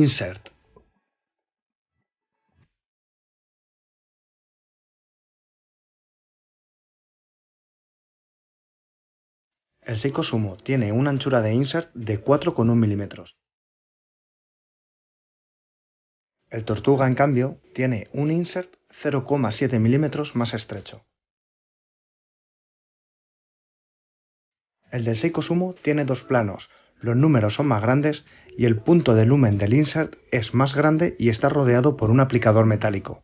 Insert. El Seiko Sumo tiene una anchura de insert de 4,1 milímetros. El Tortuga, en cambio, tiene un insert 0,7 milímetros más estrecho. El del Seiko Sumo tiene dos planos, los números son más grandes y el punto de lumen del insert es más grande y está rodeado por un aplicador metálico.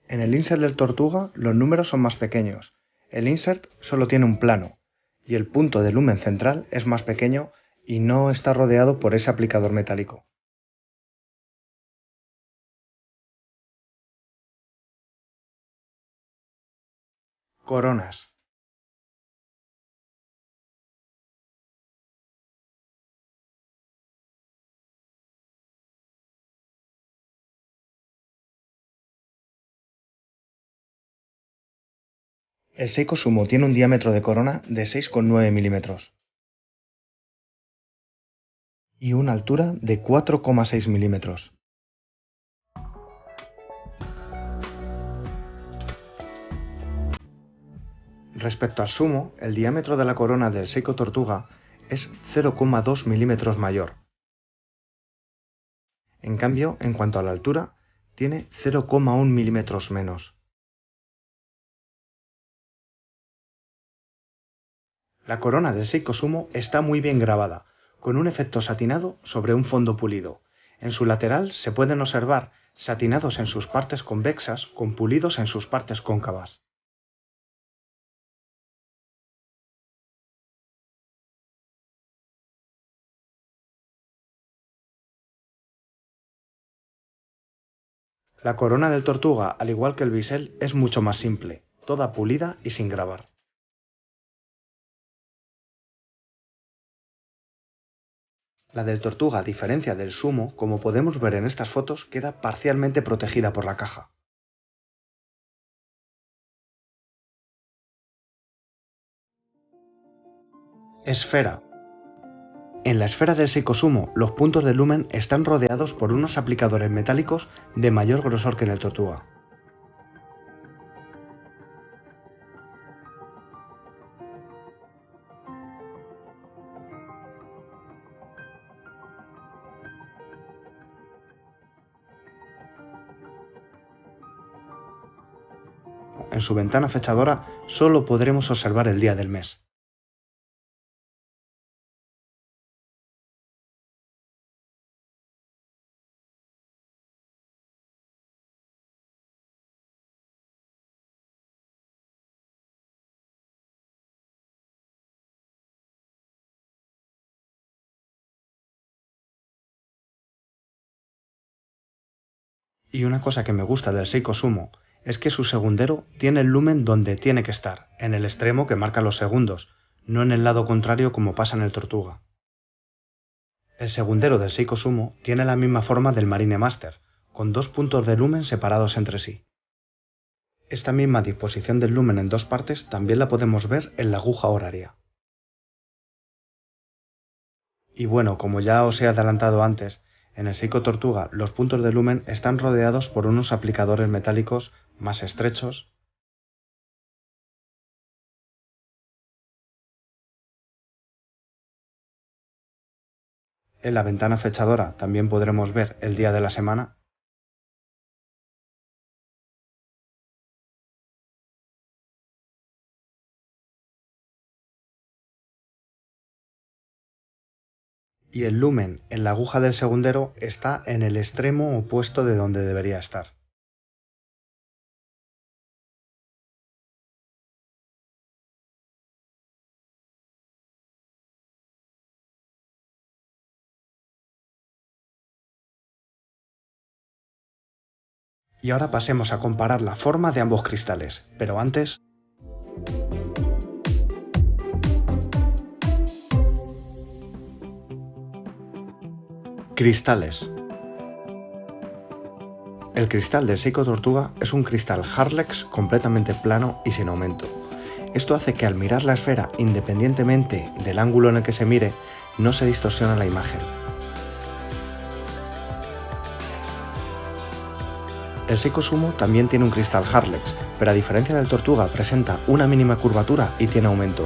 En el insert del Tortuga los números son más pequeños, el insert solo tiene un plano y el punto de lumen central es más pequeño y no está rodeado por ese aplicador metálico. Coronas. El Seiko Sumo tiene un diámetro de corona de 6,9 milímetros y una altura de 4,6 milímetros. Respecto al Sumo, el diámetro de la corona del Seiko Tortuga es 0,2 milímetros mayor. En cambio, en cuanto a la altura, tiene 0,1 milímetros menos. La corona del Seiko Sumo está muy bien grabada, con un efecto satinado sobre un fondo pulido. En su lateral se pueden observar satinados en sus partes convexas con pulidos en sus partes cóncavas. La corona del Tortuga, al igual que el bisel, es mucho más simple, toda pulida y sin grabar. La del Tortuga, a diferencia del Sumo, como podemos ver en estas fotos, queda parcialmente protegida por la caja. Esfera. En la esfera del Seiko Sumo, los puntos de lumen están rodeados por unos aplicadores metálicos de mayor grosor que en el Tortuga. En su ventana fechadora solo podremos observar el día del mes. Y una cosa que me gusta del Seiko Sumo es que su segundero tiene el lumen donde tiene que estar, en el extremo que marca los segundos, no en el lado contrario como pasa en el Tortuga. El segundero del Seiko Sumo tiene la misma forma del Marine Master, con dos puntos de lumen separados entre sí. Esta misma disposición del lumen en dos partes también la podemos ver en la aguja horaria. Y bueno, como ya os he adelantado antes, en el Seiko Tortuga los puntos de lumen están rodeados por unos aplicadores metálicos más estrechos. En la ventana fechadora también podremos ver el día de la semana. Y el lumen en la aguja del segundero está en el extremo opuesto de donde debería estar. Y ahora pasemos a comparar la forma de ambos cristales, pero antes... Cristales. El cristal del Seiko Tortuga es un cristal Harlex completamente plano y sin aumento. Esto hace que al mirar la esfera, independientemente del ángulo en el que se mire, no se distorsiona la imagen. El Seiko Sumo también tiene un cristal Harlex, pero a diferencia del Tortuga presenta una mínima curvatura y tiene aumento.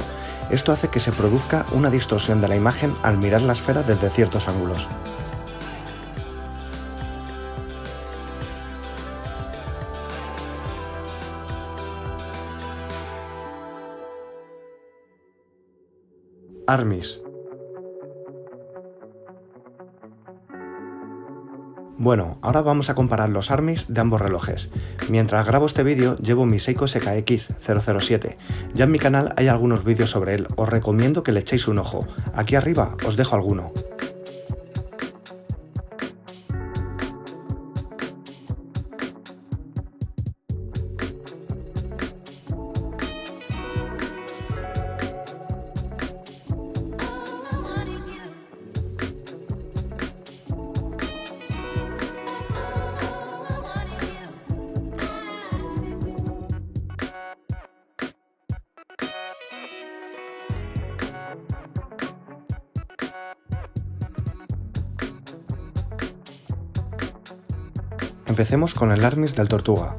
Esto hace que se produzca una distorsión de la imagen al mirar la esfera desde ciertos ángulos. Armis. Bueno, ahora vamos a comparar los Armis de ambos relojes. Mientras grabo este vídeo llevo mi Seiko SKX 007. Ya en mi canal hay algunos vídeos sobre él, os recomiendo que le echéis un ojo. Aquí arriba os dejo alguno. Empecemos con el Armis del Tortuga.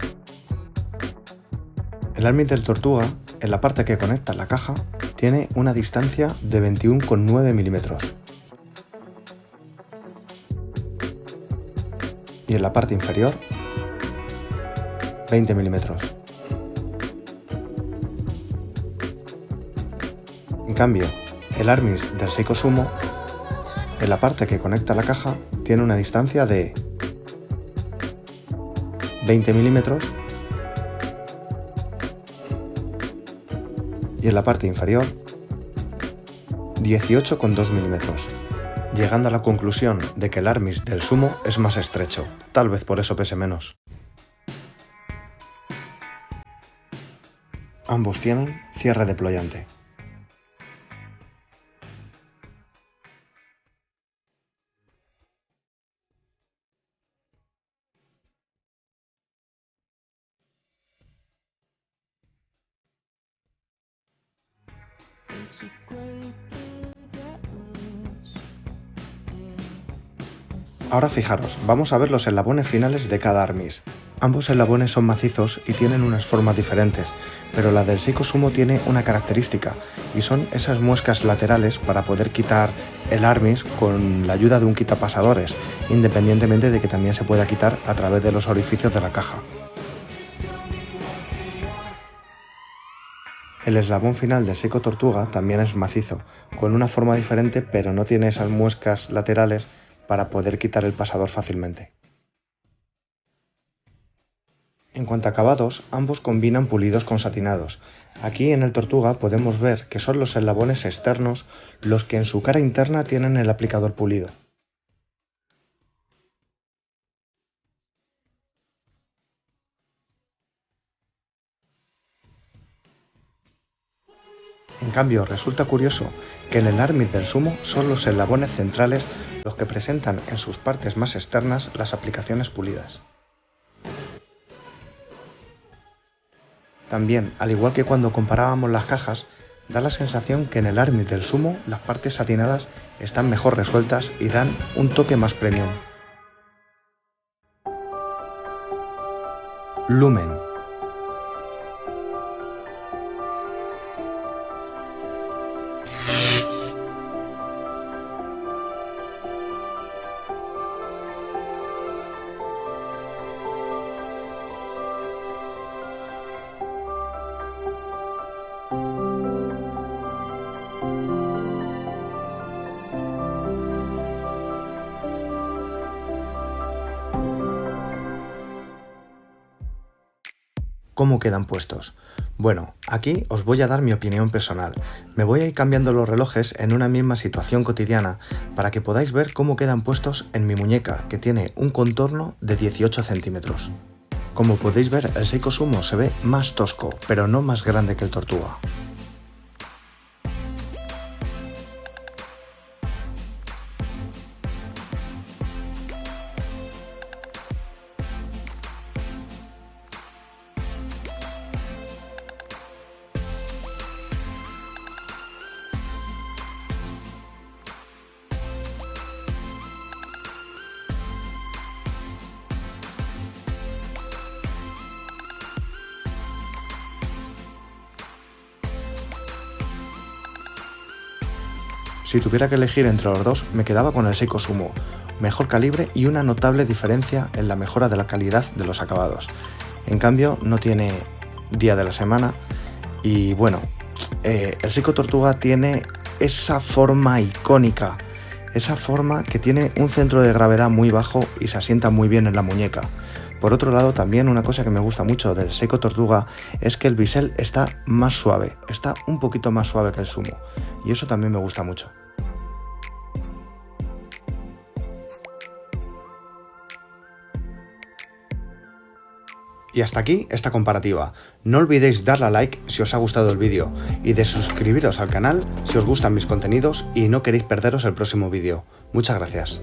El Armis del Tortuga, en la parte que conecta la caja, tiene una distancia de 21,9 milímetros. Y en la parte inferior, 20 milímetros. En cambio, el Armis del Seiko Sumo, en la parte que conecta la caja, tiene una distancia de 20 milímetros y en la parte inferior 18,2 milímetros, llegando a la conclusión de que el Armis del Sumo es más estrecho, tal vez por eso pese menos. Ambos tienen cierre deployante. Ahora fijaros, vamos a ver los eslabones finales de cada Armis. Ambos eslabones son macizos y tienen unas formas diferentes, pero la del Seiko Sumo tiene una característica, y son esas muescas laterales para poder quitar el Armis con la ayuda de un quitapasadores, independientemente de que también se pueda quitar a través de los orificios de la caja. El eslabón final del Seiko Tortuga también es macizo, con una forma diferente, pero no tiene esas muescas laterales para poder quitar el pasador fácilmente. En cuanto a acabados, ambos combinan pulidos con satinados. Aquí en el Tortuga podemos ver que son los eslabones externos los que en su cara interna tienen el aplicador pulido. En cambio, resulta curioso que en el Armis del Sumo son los eslabones centrales los que presentan en sus partes más externas las aplicaciones pulidas. También, al igual que cuando comparábamos las cajas, da la sensación que en el Armis del Sumo las partes satinadas están mejor resueltas y dan un toque más premium. Lumen. ¿Cómo quedan puestos? Bueno, aquí os voy a dar mi opinión personal. Me voy a ir cambiando los relojes en una misma situación cotidiana para que podáis ver cómo quedan puestos en mi muñeca, que tiene un contorno de 18 centímetros. Como podéis ver, el Seiko Sumo se ve más tosco, pero no más grande que el Tortuga. Si tuviera que elegir entre los dos, me quedaba con el Seiko Sumo, mejor calibre y una notable diferencia en la mejora de la calidad de los acabados. En cambio, no tiene día de la semana y bueno, el Seiko Tortuga tiene esa forma icónica, esa forma que tiene un centro de gravedad muy bajo y se asienta muy bien en la muñeca. Por otro lado, también una cosa que me gusta mucho del Seiko Tortuga es que el bisel está más suave, está un poquito más suave que el Sumo, y eso también me gusta mucho. Y hasta aquí esta comparativa. No olvidéis darle a like si os ha gustado el vídeo y de suscribiros al canal si os gustan mis contenidos y no queréis perderos el próximo vídeo. Muchas gracias.